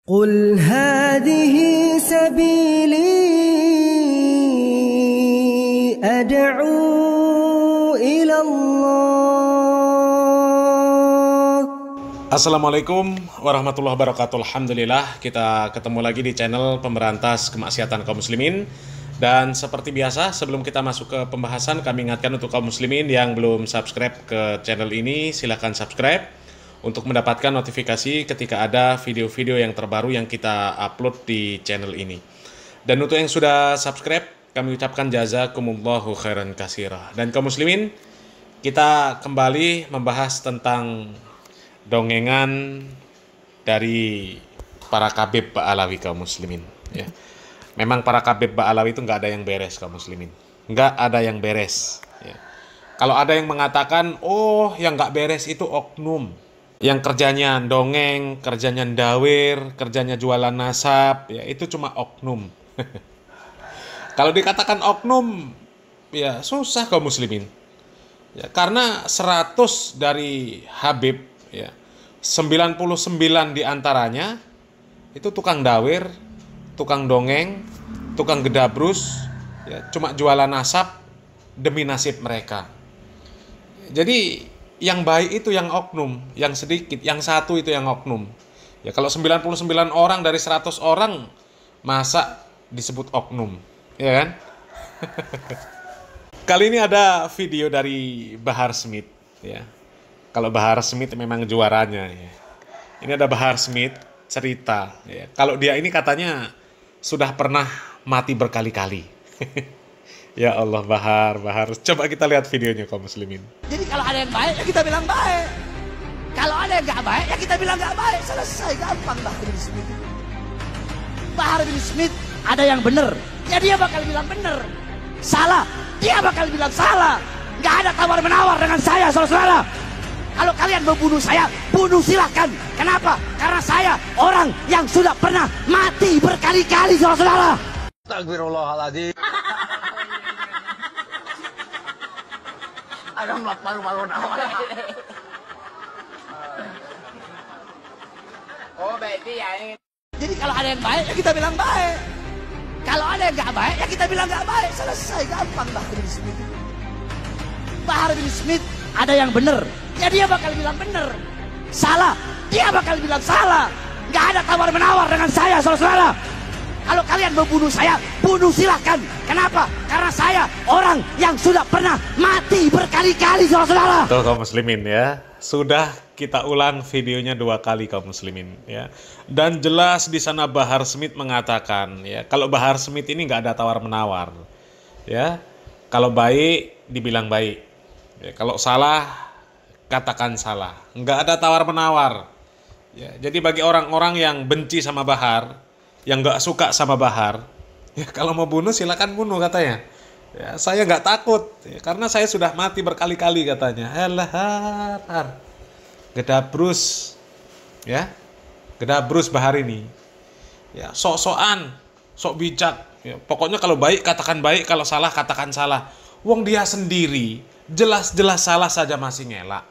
قل هذه سبيلي أدعو إلى الله. Assalamualaikum warahmatullahi wabarakatuh. Alhamdulillah, kita ketemu lagi di channel Pemberantas Kemaksiatan Kaum Muslimin. Dan seperti biasa, sebelum kita masuk ke pembahasan, kami ingatkan untuk kaum muslimin yang belum subscribe ke channel ini, silahkan subscribe untuk mendapatkan notifikasi ketika ada video-video yang terbaru yang kita upload di channel ini. Dan untuk yang sudah subscribe, kami ucapkan jazakumullahu khairan katsira. Dan kaum muslimin, kita kembali membahas tentang dongengan dari para kabib Ba'alawi kaum muslimin, ya. Memang para kabib Ba'alawi itu nggak ada yang beres kaum muslimin, nggak ada yang beres, ya. Kalau ada yang mengatakan, oh yang nggak beres itu oknum, yang kerjanya dongeng, kerjanya ndawir, kerjanya jualan nasab, ya itu cuma oknum. Kalau dikatakan oknum, ya susah kaum muslimin, ya, karena 100 dari Habib, ya, 99 diantaranya itu tukang dawir, tukang dongeng, tukang gedabrus, ya, cuma jualan nasab demi nasib mereka. Jadi yang baik itu yang oknum, yang sedikit, yang satu itu yang oknum. Ya kalau 99 orang dari 100 orang, masa disebut oknum, ya kan? Kali ini ada video dari Bahar Smith, ya. Kalau Bahar Smith memang juaranya, ya. Ini ada Bahar Smith cerita, ya. Kalau dia ini katanya sudah pernah mati berkali-kali. Ya Allah, Bahar. Coba kita lihat videonya kaum muslimin. Jadi kalau ada yang baik, ya kita bilang baik. Kalau ada yang gak baik, ya kita bilang gak baik. Selesai, gampang Bahar bin Smith. Bahar bin Smith ada yang benar, ya dia bakal bilang benar. Salah, dia bakal bilang salah. Gak ada tawar-menawar dengan saya, saudara-saudara. Kalau kalian mau bunuh saya, bunuh silahkan. Kenapa? Karena saya orang yang sudah pernah mati berkali-kali, saudara-saudara. Astagfirullahaladzim. Ada malu-malu nawar. Oh, baik ya. Jadi kalau ada yang baik, ya kita bilang baik. Kalau ada yang gak baik, ya kita bilang gak baik. Selesai, gampang Bahar bin Smith. Bahar bin Smith ada yang benar, ya dia bakal bilang benar. Salah, dia bakal bilang salah. Gak ada tawar-menawar dengan saya, saudara-saudara. Kalau kalian mau bunuh saya, bunuh silahkan. Kenapa? Karena saya orang yang sudah pernah mati berkali-kali, saudara-saudara. Tuh kaum muslimin, ya. Sudah kita ulang videonya 2 kali kaum muslimin, ya. Dan jelas di sana Bahar Smith mengatakan, ya, kalau Bahar Smith ini nggak ada tawar-menawar, ya. Kalau baik dibilang baik, ya, kalau salah katakan salah, nggak ada tawar-menawar, ya. Jadi bagi orang-orang yang benci sama Bahar, yang nggak suka sama Bahar, ya kalau mau bunuh silakan bunuh katanya. Ya, saya nggak takut, ya, karena saya sudah mati berkali-kali katanya. Har, gedabrus, ya, gedabrus Bahar ini, ya, sok-sokan, sok bijak. Ya, pokoknya kalau baik katakan baik, kalau salah katakan salah. Wong dia sendiri jelas-jelas salah saja masih ngelak,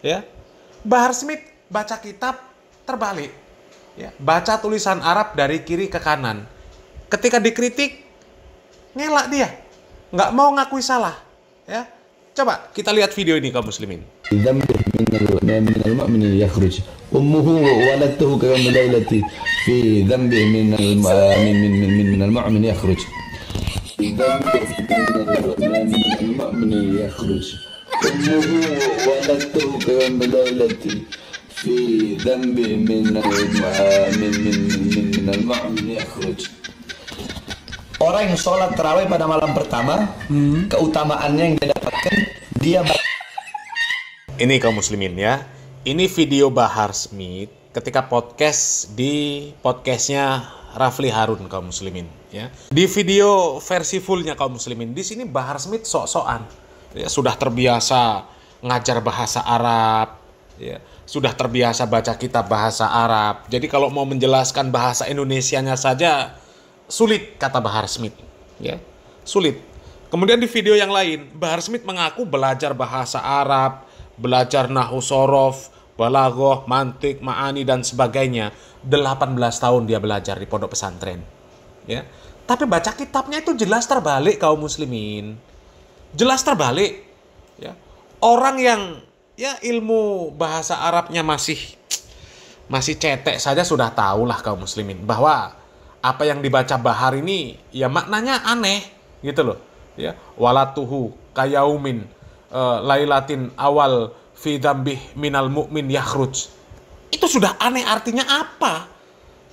ya. Bahar Smith baca kitab terbalik. Ya, baca tulisan Arab dari kiri ke kanan. Ketika dikritik, ngelak dia, nggak mau ngakui salah. Ya, coba kita lihat video ini kaum muslimin. من المؤمن يخرج أمه وولدته كيوم ليلة في ذنبه من المؤمن يخرج في ذنبه من المؤمن يخرج أمه وولدته كيوم ليلة في ذنبه من المؤمن يخرج. Orang yang sholat tarawih pada malam pertama, keutamaannya yang dia dapatkan, dia ini kaum muslimin, ya. Ini video Bahar Smith ketika podcast di podcastnya Rafli Harun kaum muslimin, ya. Di video versi fullnya kaum muslimin, di sini Bahar Smith sok-sokan, ya, sudah terbiasa ngajar bahasa Arab, ya, sudah terbiasa baca kitab bahasa Arab. Jadi kalau mau menjelaskan bahasa Indonesianya saja sulit, kata Bahar Smith, ya, sulit. Kemudian di video yang lain, Bahar Smith mengaku belajar bahasa Arab, belajar nahwu sorof, balaghah, mantik, ma'ani dan sebagainya. 18 tahun dia belajar di pondok pesantren. Ya. Tapi baca kitabnya itu jelas terbalik kaum muslimin. Jelas terbalik. Ya. Orang yang ya ilmu bahasa Arabnya masih cetek saja sudah tahulah kaum muslimin bahwa apa yang dibaca Bahar ini ya maknanya aneh gitu loh. Ya, walatuhu kayaumin lailatin awal fi dzambih minal mu'min yakhruj. Itu sudah aneh, artinya apa?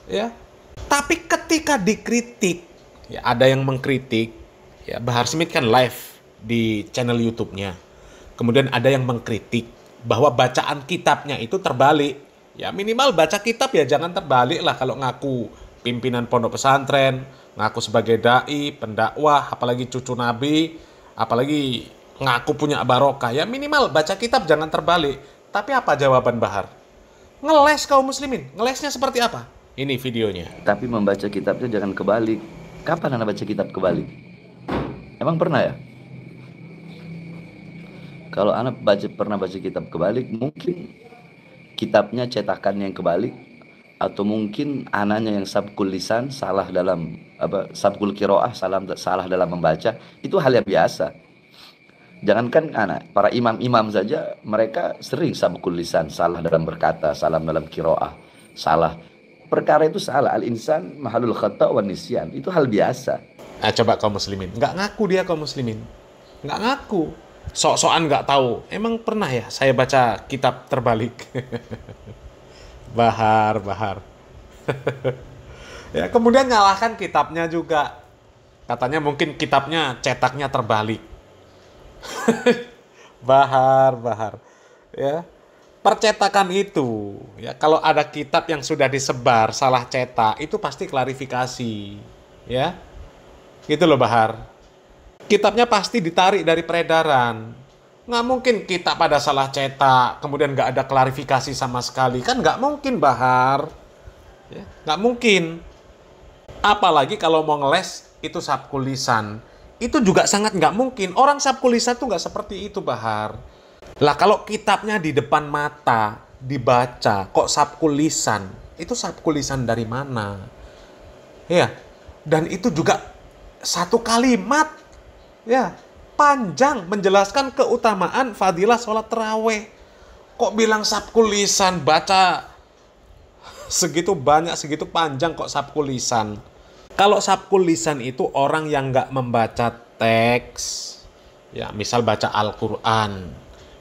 Ya. Tapi ketika dikritik, ya ada yang mengkritik, ya Bahar Smith kan live di channel YouTube-nya. Kemudian ada yang mengkritik bahwa bacaan kitabnya itu terbalik. Ya minimal baca kitab ya jangan terbalik lah kalau ngaku pimpinan pondok pesantren, ngaku sebagai dai, pendakwah, apalagi cucu Nabi, apalagi ngaku punya barokah. Ya minimal baca kitab jangan terbalik. Tapi apa jawaban Bahar? Ngeles kaum muslimin. Ngelesnya seperti apa? Ini videonya. Tapi membaca kitabnya jangan kebalik. Kapan Anda baca kitab kebalik? Emang pernah ya? Kalau Anda pernah baca kitab kebalik, mungkin kitabnya cetakannya yang kebalik, atau mungkin anaknya yang sabkul lisan salah dalam sabkul kiroah salah dalam membaca. Itu hal yang biasa. Jangankan anak, para imam-imam saja mereka sering sabkul lisan, salah dalam berkata, salah dalam kiroah, salah. Perkara itu salah. Al-insan mahalul khata' wan nisyan. Itu hal biasa. Nah, coba kaum muslimin. Nggak ngaku dia kaum muslimin. Nggak ngaku. Sok-sokan nggak tahu. Emang pernah ya saya baca kitab terbalik? Bahar. Ya, kemudian nyalahkan kitabnya juga. Katanya mungkin kitabnya cetaknya terbalik. Bahar. Ya. Percetakan itu, ya kalau ada kitab yang sudah disebar salah cetak, itu pasti klarifikasi. Ya. Gitu loh Bahar. Kitabnya pasti ditarik dari peredaran. Nggak mungkin kitab pada salah cetak, kemudian nggak ada klarifikasi sama sekali. Kan nggak mungkin Bahar. Ya, nggak mungkin. Apalagi kalau mau ngeles, itu sabkul lisan. Itu juga sangat nggak mungkin. Orang sabkul lisan tuh nggak seperti itu Bahar. Lah kalau kitabnya di depan mata, dibaca, kok sabkul lisan? Itu sabkul lisan dari mana? Ya, dan itu juga satu kalimat. Ya, panjang menjelaskan keutamaan fadilah sholat tarawih. Kok bilang sabkul lisan, baca segitu banyak, segitu panjang kok sabkul lisan. Kalau sabkul lisan itu orang yang nggak membaca teks. Ya, misal baca Al-Quran,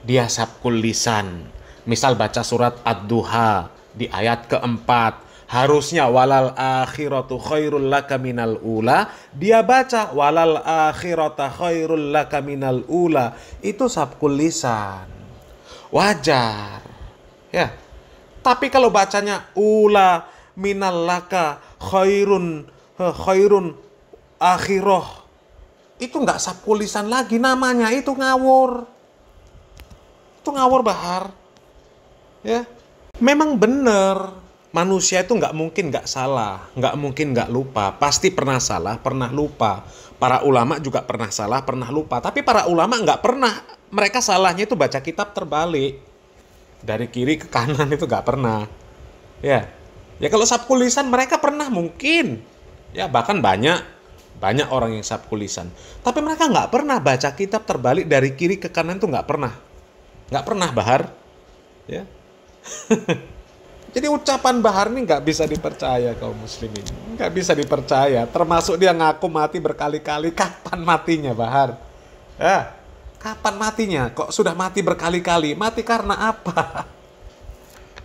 dia sabkul lisan. Misal baca surat Ad-Duha di ayat keempat. Harusnya walal akhiratu khairul laka minal ula, dia baca walal akhirata khairul laka minal ula. Itu sabkul lisan. Wajar. Ya. Tapi kalau bacanya ula minal laka khairun akhirah, itu nggak sabkul lisan lagi namanya, itu ngawur. Itu ngawur Bahar. Ya. Memang benar. Manusia itu nggak mungkin nggak salah, nggak mungkin nggak lupa. Pasti pernah salah, pernah lupa. Para ulama juga pernah salah, pernah lupa. Tapi para ulama nggak pernah. Mereka salahnya itu baca kitab terbalik. Dari kiri ke kanan itu nggak pernah. Ya kalau sabkul lisan mereka pernah mungkin. Ya bahkan banyak orang yang sabkul lisan. Tapi mereka nggak pernah baca kitab terbalik dari kiri ke kanan itu nggak pernah. Nggak pernah Bahar. Ya. Jadi ucapan Bahar ini nggak bisa dipercaya kaum muslimin. Nggak bisa dipercaya. Termasuk dia ngaku mati berkali-kali. Kapan matinya Bahar? Kapan matinya? Kok sudah mati berkali-kali? Mati karena apa?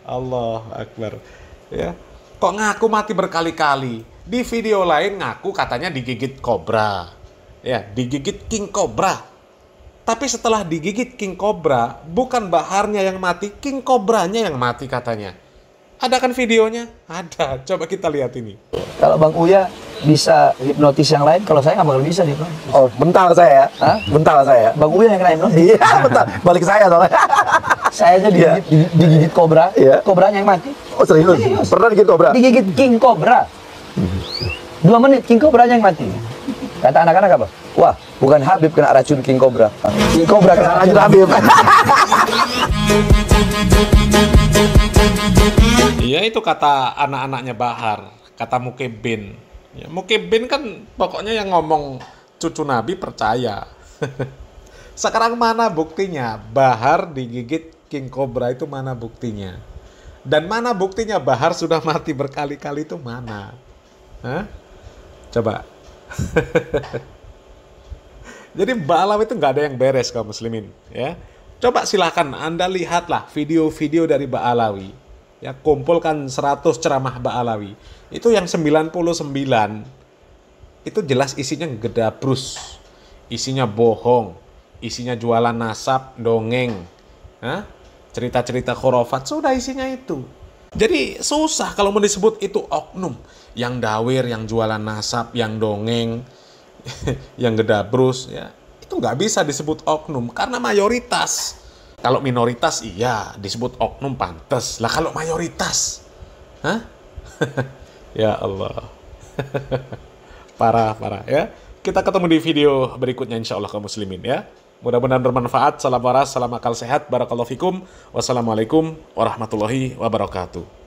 Allah Akbar. Ya. Kok ngaku mati berkali-kali? Di video lain ngaku katanya digigit kobra. Ya, digigit king kobra. Tapi setelah digigit king kobra, bukan Baharnya yang mati, king kobranya yang mati katanya. Ada kan videonya? Ada. Coba kita lihat ini. Kalau Bang Uya bisa hipnotis yang lain, kalau saya nggak bakal bisa nih Bang. Oh, bentar saya. Hah? Bentar saya. Bang Uya yang kena hipnotis. Iya, bentar. Balik saya soalnya. Saya aja digigit kobra, kobranya yang mati. Oh, serius? Pernah digigit kobra? Digigit king kobra. 2 menit king kobranya yang mati. Kata anak-anak apa? Wah, bukan Habib kena racun king kobra. King kobra kena racun Habib. Iya, itu kata anak-anaknya Bahar, kata Mukibin. Ya, Mukibin kan pokoknya yang ngomong cucu Nabi percaya. Sekarang mana buktinya? Bahar digigit King Cobra itu mana buktinya? Dan mana buktinya Bahar sudah mati berkali-kali itu mana? Hah? Coba. Jadi Ba'alawi itu nggak ada yang beres kaum muslimin, ya. Coba silahkan Anda lihatlah video-video dari Ba'alawi. Ya, kumpulkan 100 ceramah Ba'alawi. Itu yang 99 itu jelas isinya gedabrus. Isinya bohong, isinya jualan nasab, dongeng. Hah? Cerita-cerita khurafat, sudah isinya itu. Jadi susah kalau mau disebut itu oknum. Yang dawir, yang jualan nasab, yang dongeng, yang gedabrus, ya. Itu nggak bisa disebut oknum karena mayoritas. Kalau minoritas iya disebut oknum pantas. Lah kalau mayoritas, hah? Ya Allah. Parah ya. Kita ketemu di video berikutnya insya Allah kaum muslimin ya. Mudah-mudahan bermanfaat. Salam waras, salam akal sehat. Barakallahu fikum. Wassalamualaikum warahmatullahi wabarakatuh.